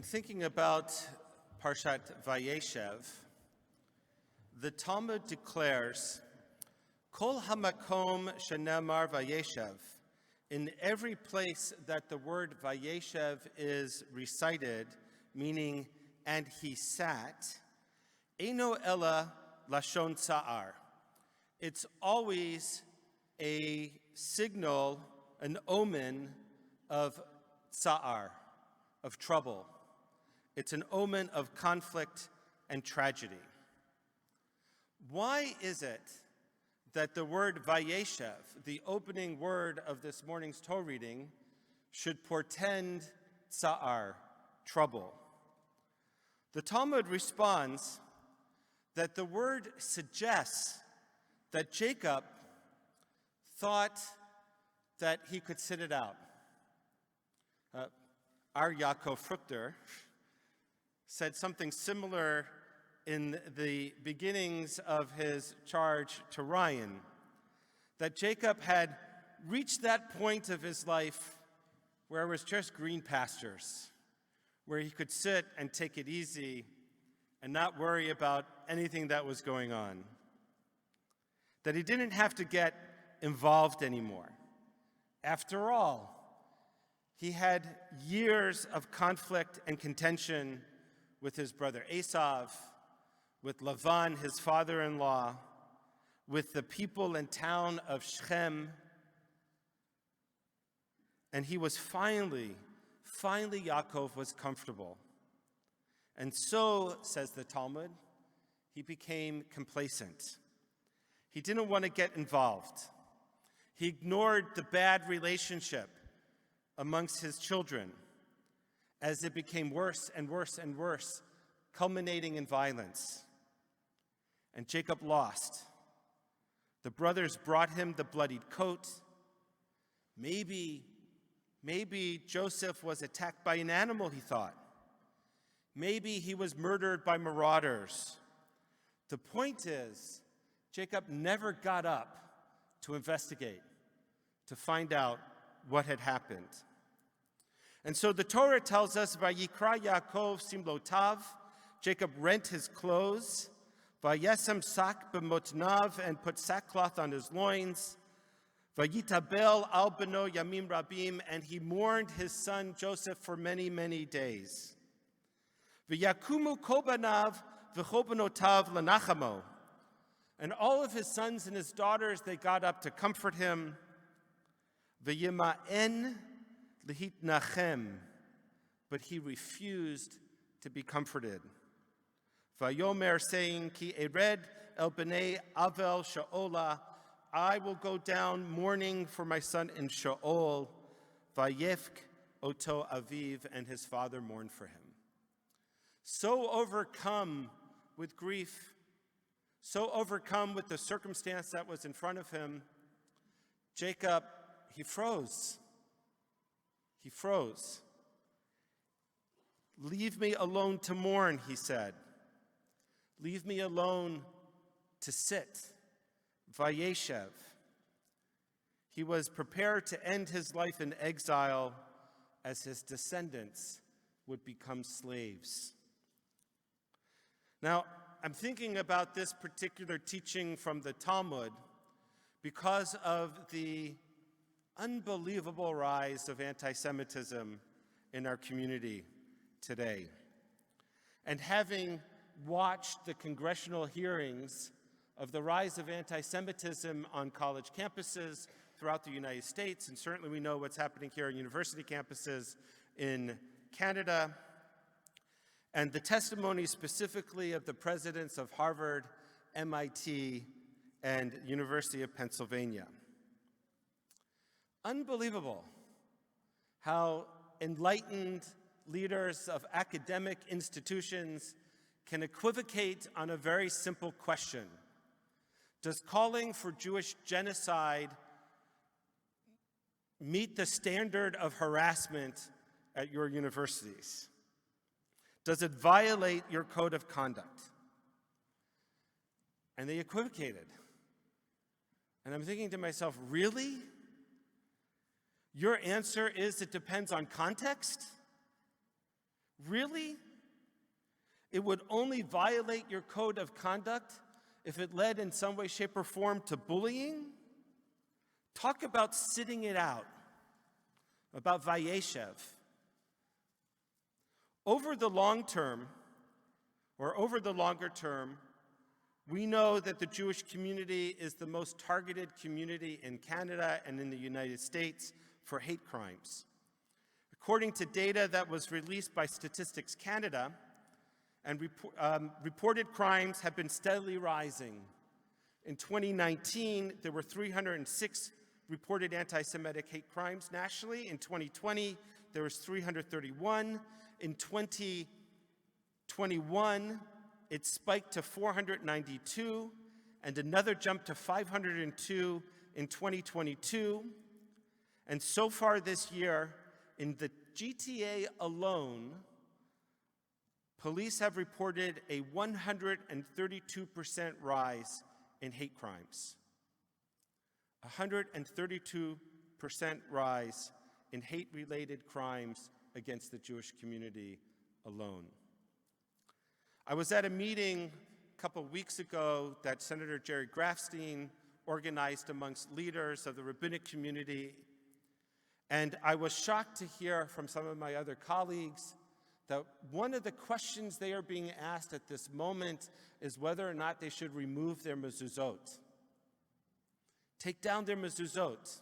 thinking about Parshat Vayeshev, the Talmud declares, Kol hamakom shenamar Vayeshev, in every place that the word Vayeshev is recited, meaning, and he sat, Eino ella lashon tsa'ar. It's always a signal, an omen of tsa'ar, of trouble. It's an omen of conflict and tragedy. Why is it that the word Vayeshev, the opening word of this morning's Torah reading, should portend tsa'ar, trouble? The Talmud responds that the word suggests that Jacob thought that he could sit it out. Our Yaakov Fruchter said something similar in the beginnings of his charge to Ryan, that Jacob had reached that point of his life where it was just green pastures, where he could sit and take it easy and not worry about anything that was going on, that he didn't have to get involved anymore. After all, he had years of conflict and contention with his brother Esav, with Lavan, his father-in-law, with the people and town of Shechem. And he was finally Yaakov was comfortable. And so, says the Talmud, he became complacent. He didn't want to get involved. He ignored the bad relationship amongst his children as it became worse and worse and worse, culminating in violence. And Jacob lost. The brothers brought him the bloodied coat. Maybe Joseph was attacked by an animal, he thought. Maybe he was murdered by marauders. The point is, Jacob never got up to investigate, to find out what had happened. And so the Torah tells us, Vayikra Yaakov simlotav, Jacob rent his clothes, Vayesem sak b'motnav, and put sackcloth on his loins, Vayitabel al beno yamim rabim, and he mourned his son Joseph for many, many days. V'yakumu kol banav v'chol benotav lanachamo, and all of his sons and his daughters, they got up to comfort him. V'yima'en lihitnachem, but he refused to be comforted. Vayomer, saying, Ki ered el bnei avel sha'ola, I will go down mourning for my son in Sheol. Vayefk oto aviv, and his father mourned for him. So overcome with grief, so overcome with the circumstance that was in front of him, Jacob, he froze. He froze. Leave me alone to mourn, he said. Leave me alone to sit. Vayeshev. He was prepared to end his life in exile as his descendants would become slaves. Now, I'm thinking about this particular teaching from the Talmud because of the unbelievable rise of anti-Semitism in our community today. And having watched the congressional hearings of the rise of anti-Semitism on college campuses throughout the United States, and certainly we know what's happening here on university campuses in Canada, and the testimony specifically of the presidents of Harvard, MIT, and University of Pennsylvania. Unbelievable how enlightened leaders of academic institutions can equivocate on a very simple question. Does calling for Jewish genocide meet the standard of harassment at your universities? Does it violate your code of conduct? And they equivocated. And I'm thinking to myself, really? Your answer is it depends on context? Really? It would only violate your code of conduct if it led in some way, shape, or form to bullying? Talk about sitting it out, about Vayeshev. Over the long term, or over the longer term, we know that the Jewish community is the most targeted community in Canada and in the United States for hate crimes. According to data that was released by Statistics Canada, and reported crimes have been steadily rising. In 2019, there were 306 reported anti-Semitic hate crimes nationally. In 2020, there was 331. In 2021, it spiked to 492, and another jump to 502 in 2022. And so far this year, in the GTA alone, police have reported a 132% rise in hate crimes. 132% rise in hate-related crimes against the Jewish community alone. I was at a meeting a couple weeks ago that Senator Jerry Grafstein organized amongst leaders of the rabbinic community, and I was shocked to hear from some of my other colleagues that one of the questions they are being asked at this moment is whether or not they should remove their mezuzot. Take down their mezuzot.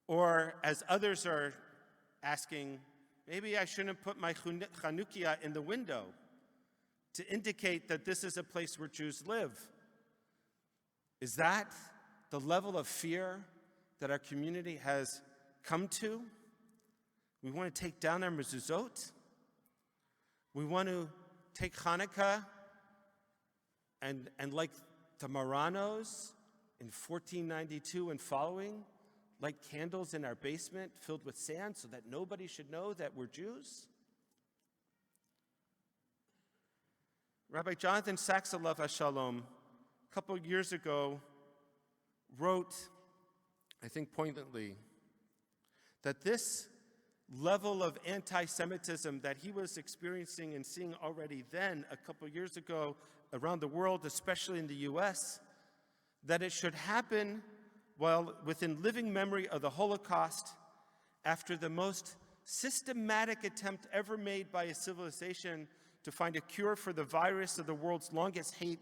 Or, as others are asking, maybe I shouldn't put my Chanukiah in the window to indicate that this is a place where Jews live. Is that the level of fear that our community has come to? We want to take down our mezuzot. We want to take Hanukkah and like the Marranos in 1492 and following, light candles in our basement filled with sand so that nobody should know that we're Jews? Rabbi Jonathan Sachs, alav hashalom, a couple of years ago, wrote, I think poignantly, that this level of anti-Semitism that he was experiencing and seeing already then, a couple of years ago, around the world, especially in the US, that it should happen while within living memory of the Holocaust, after the most systematic attempt ever made by a civilization to find a cure for the virus of the world's longest hate,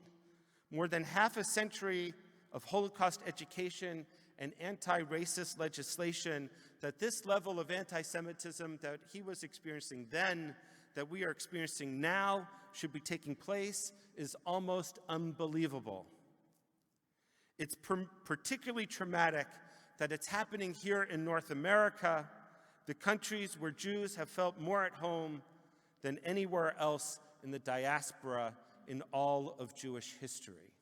more than half a century of Holocaust education and anti-racist legislation, that this level of anti-Semitism that he was experiencing then, that we are experiencing now, should be taking place, is almost unbelievable. It's particularly traumatic that it's happening here in North America, the countries where Jews have felt more at home than anywhere else in the diaspora in all of Jewish history.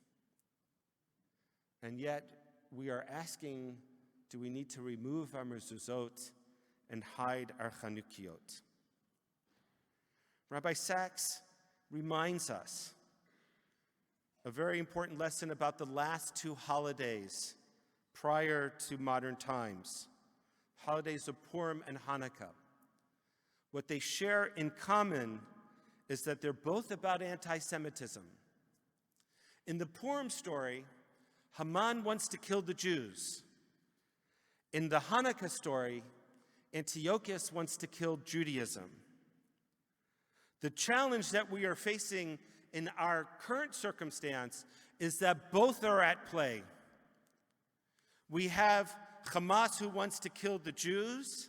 And yet, we are asking, do we need to remove our mezuzot and hide our Chanukiot? Rabbi Sachs reminds us a very important lesson about the last two holidays prior to modern times, holidays of Purim and Hanukkah. What they share in common is that they're both about anti-Semitism. In the Purim story, Haman wants to kill the Jews. In the Hanukkah story, Antiochus wants to kill Judaism. The challenge that we are facing in our current circumstance is that both are at play. We have Hamas who wants to kill the Jews,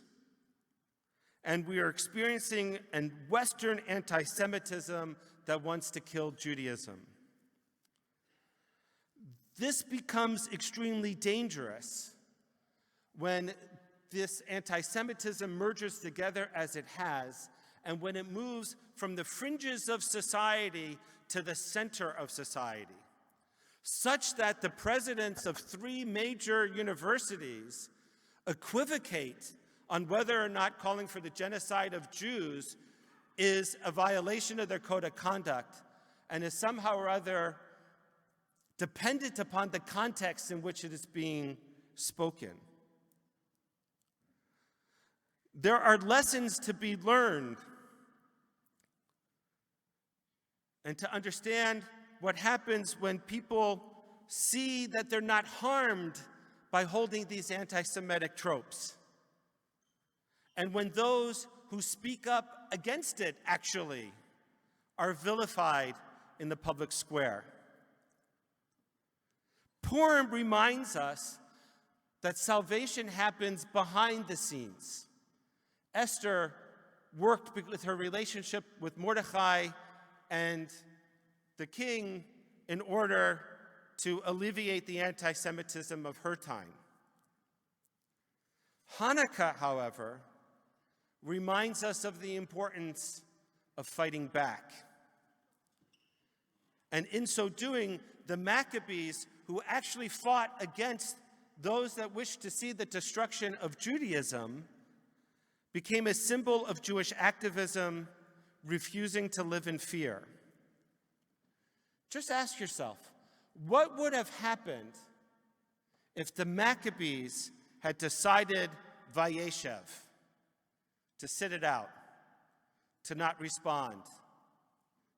and we are experiencing a Western anti-Semitism that wants to kill Judaism. This becomes extremely dangerous when this anti-Semitism merges together as it has, and when it moves from the fringes of society to the center of society, such that the presidents of three major universities equivocate on whether or not calling for the genocide of Jews is a violation of their code of conduct and is somehow or other dependent upon the context in which it is being spoken. There are lessons to be learned and to understand what happens when people see that they're not harmed by holding these anti-Semitic tropes. And when those who speak up against it actually are vilified in the public square. Purim reminds us that salvation happens behind the scenes. Esther worked with her relationship with Mordecai and the king in order to alleviate the anti-Semitism of her time. Hanukkah, however, reminds us of the importance of fighting back. And in so doing, the Maccabees, who actually fought against those that wished to see the destruction of Judaism, became a symbol of Jewish activism, refusing to live in fear. Just ask yourself, what would have happened if the Maccabees had decided Vayeshev, to sit it out, to not respond,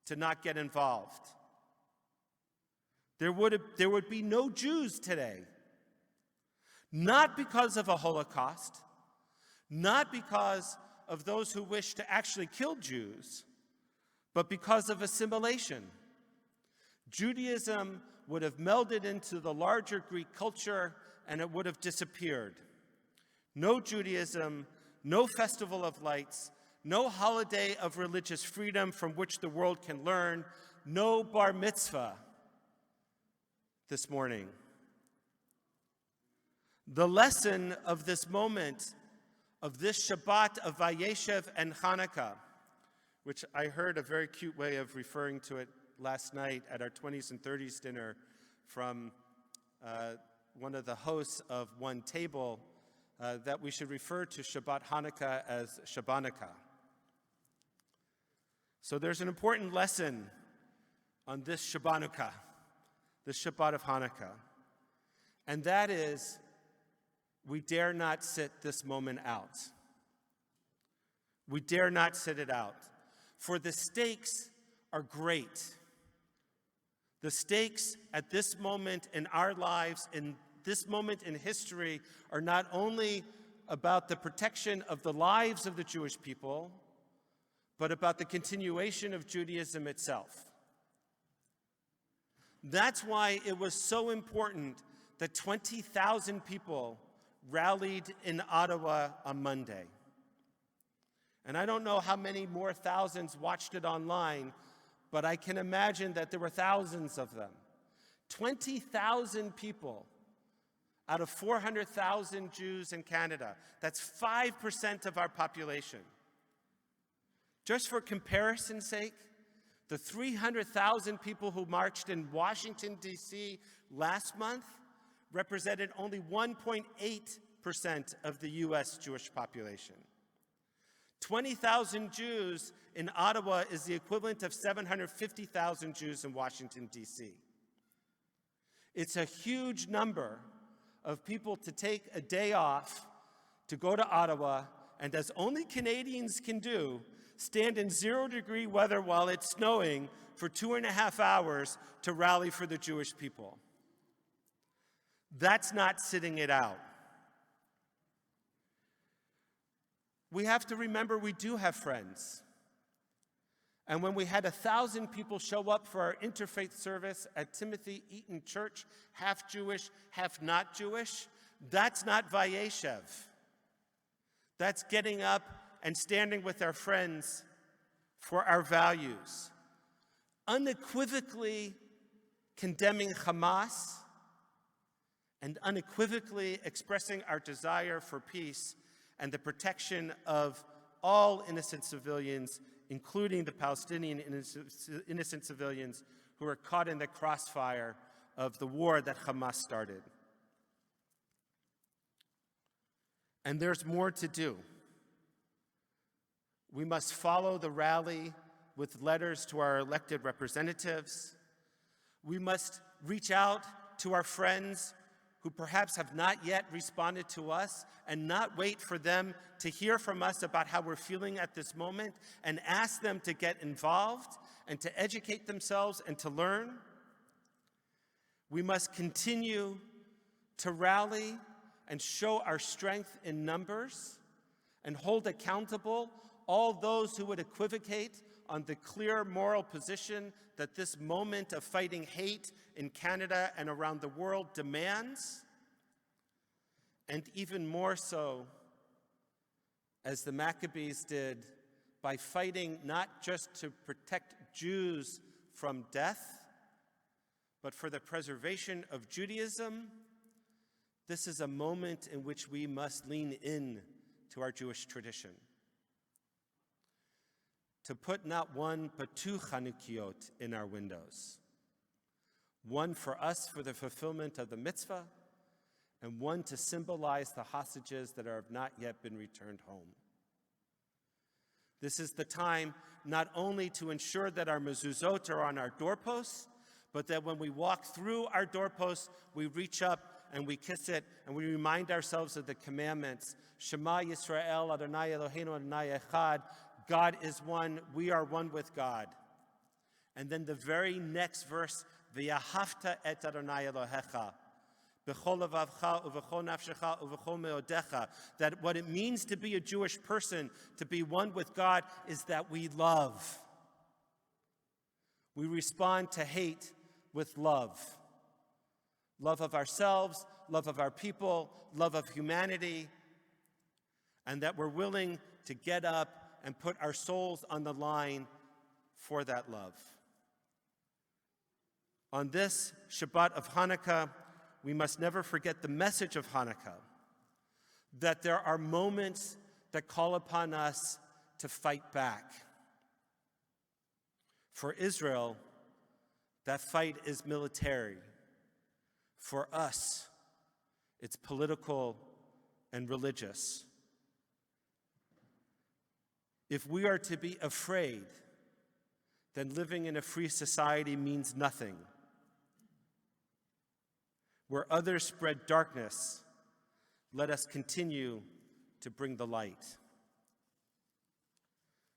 to not get involved? There would be no Jews today. Not because of a Holocaust, not because of those who wish to actually kill Jews, but because of assimilation. Judaism would have melded into the larger Greek culture and it would have disappeared. No Judaism, no festival of lights, no holiday of religious freedom from which the world can learn, no bar mitzvah this morning. The lesson of this moment, of this Shabbat of Vayeshev and Hanukkah, which I heard a very cute way of referring to it last night at our 20s and 30s dinner from one of the hosts of One Table, that we should refer to Shabbat Hanukkah as Shabbanukkah. So there's an important lesson on this Shabbanukkah, the Shabbat of Hanukkah, and that is, we dare not sit this moment out. We dare not sit it out, for the stakes are great. The stakes at this moment in our lives, in this moment in history, are not only about the protection of the lives of the Jewish people, but about the continuation of Judaism itself. That's why it was so important that 20,000 people rallied in Ottawa on Monday. And I don't know how many more thousands watched it online, but I can imagine that there were thousands of them. 20,000 people out of 400,000 Jews in Canada. That's 5% of our population. Just for comparison's sake, the 300,000 people who marched in Washington, D.C. last month represented only 1.8% of the U.S. Jewish population. 20,000 Jews in Ottawa is the equivalent of 750,000 Jews in Washington, D.C. It's a huge number of people to take a day off to go to Ottawa and, as only Canadians can do, stand in 0-degree weather while it's snowing for 2.5 hours to rally for the Jewish people. That's not sitting it out. We have to remember we do have friends. And when we had 1,000 people show up for our interfaith service at Timothy Eaton Church, half Jewish, half not Jewish, that's not Vayeshev. That's getting up and standing with our friends for our values, unequivocally condemning Hamas and unequivocally expressing our desire for peace and the protection of all innocent civilians, including the Palestinian innocent civilians who are caught in the crossfire of the war that Hamas started. And there's more to do. We must follow the rally with letters to our elected representatives. We must reach out to our friends who perhaps have not yet responded to us, and not wait for them to hear from us about how we're feeling at this moment, and ask them to get involved and to educate themselves and to learn. We must continue to rally and show our strength in numbers and hold accountable all those who would equivocate on the clear moral position that this moment of fighting hate in Canada and around the world demands, and even more so, as the Maccabees did, by fighting not just to protect Jews from death, but for the preservation of Judaism. This is a moment in which we must lean in to our Jewish tradition. To put not one but two Chanukiot in our windows. One for us for the fulfillment of the mitzvah, and one to symbolize the hostages that have not yet been returned home. This is the time not only to ensure that our mezuzot are on our doorposts, but that when we walk through our doorposts, we reach up and we kiss it, and we remind ourselves of the commandments. Shema Yisrael, Adonai Eloheinu, Adonai Echad. God is one, we are one with God. And then the very next verse, V'yahavta et Adonai Elohecha, b'chol levavcha uv'chol nafshecha uv'chol meodecha. That what it means to be a Jewish person, to be one with God, is that we love. We respond to hate with love. Love of ourselves, love of our people, love of humanity, and that we're willing to get up and put our souls on the line for that love. On this Shabbat of Hanukkah, we must never forget the message of Hanukkah, that there are moments that call upon us to fight back. For Israel, that fight is military. For us, it's political and religious. If we are to be afraid, then living in a free society means nothing. Where others spread darkness, let us continue to bring the light.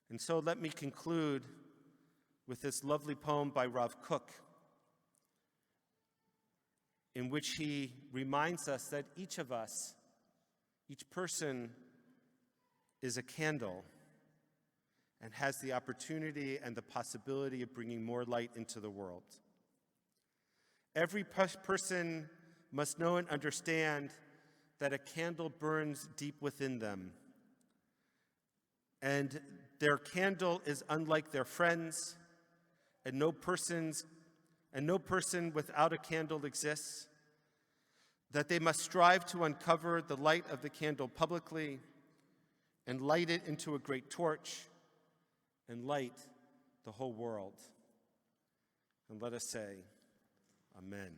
And so let me conclude with this lovely poem by Rav Kook, in which he reminds us that each of us, each person, is a candle and has the opportunity and the possibility of bringing more light into the world. Every person must know and understand that a candle burns deep within them, and their candle is unlike their friends, and no person without a candle exists, that they must strive to uncover the light of the candle publicly and light it into a great torch and light the whole world. And let us say, Amen.